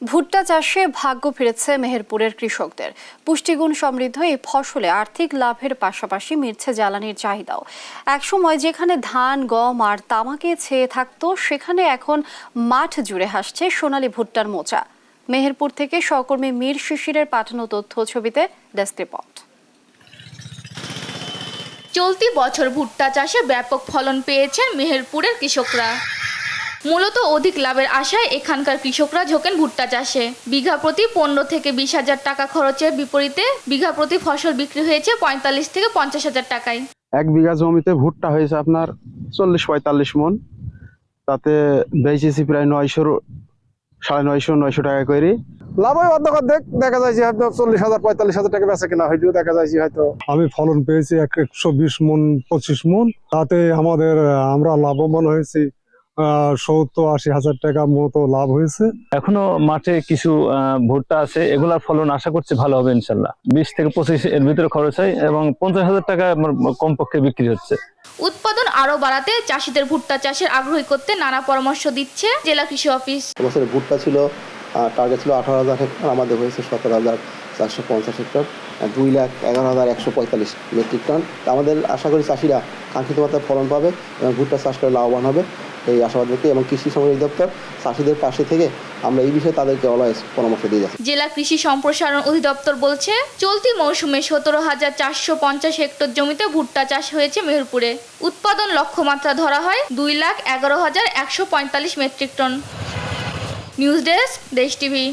ভুট্টা চাষে ভাগ্য ফিরেছে মেহেরপুরের কৃষকদের। পুষ্টিগুণ সমৃদ্ধ এই ফসলে আর্থিক লাভের পাশাপাশি মিলছে জ্বালানির চাহিদাও। একসময় যেখানে ধান, গম আর তামাকে ছেয়ে থাকতো, সেখানে এখন মাঠ জুড়ে হাসছে সোনালী ভুট্টার মোচা। মেহেরপুর থেকে সহকর্মী মীর শিশিরের পাঠানো তথ্য ছবিতে ডেস্ক রিপোর্ট। চলতি বছর ভুট্টা চাষে ব্যাপক ফলন পেয়েছেন মেহেরপুরের কৃষকরা। মূলত অধিক লাভের আশায় এখানকার কৃষকরা ঝোঁকেন ভুট্টা চাষে। বিঘা প্রতি 15 থেকে 20,000 টাকা খরচের বিপরীতে বিঘা প্রতি ফসল বিক্রি হয়েছে 45 থেকে 50,000 টাকায়। এক বিঘা জমিতে ভুট্টা হয়েছে আপনার 40-45 মন, তাতে বেচেছি প্রায় 900-950 টাকা করে। লাভই অর্ধেক দেখা যায় যে হয়তো 40,000-45,000 টাকা বেচা কিনা হয়তো দেখা যায় যে হয়তো আমি ফলন পেয়েছি 120 মন 25 মন, তাতে আমরা লাভবান হয়েছি 70-80 হাজার টাকা মতো লাভ হয়েছে। এখনো মাঠে কিছু ভুট্টা আছে, এগুলার ফলন আশা করছি ভালো হবে ইনশাল্লাহ। 20 থেকে 25 এর ভিতরে খরচ হয় এবং 50,000 টাকা কমপক্ষে বিক্রি হচ্ছে। উৎপাদন আরো বাড়াতে চাষিদের ভুট্টা চাষের আগ্রহী করতে নানা পরামর্শ দিচ্ছে জেলা কৃষি অফিস। এবছরে ভুট্টা ছিল টার্গেট ছিল 18,000 হেক্টর, আমাদের হয়েছে 17,450 হেক্টর, 2,11,145 মেট্রিক টন। আমাদের আশা করি চাষিরা কাঙ্ক্ষিত মাত্রায় ফলন পাবে এবং ভুট্টা চাষ করে লাভবান হবে এই আশাবাদ ব্যক্তি, এবং কৃষি সমবায় অধিদপ্তর চাষিদের পাশে থেকে আমরা এই বিষয়ে তাদেরকে অলওয়েজ পরামর্শ দিয়ে যাচ্ছি। জেলা কৃষি সম্প্রসারণ অধিদপ্তর বলছে, চলতি মৌসুমে 17,450 হেক্টর জমিতে ভুট্টা চাষ হয়েছে মেহেরপুরে। উৎপাদন লক্ষ্যমাত্রা ধরা হয় 2,11,145 মেট্রিক টন। নিউজ ডেস্ক, দেশ টিভি।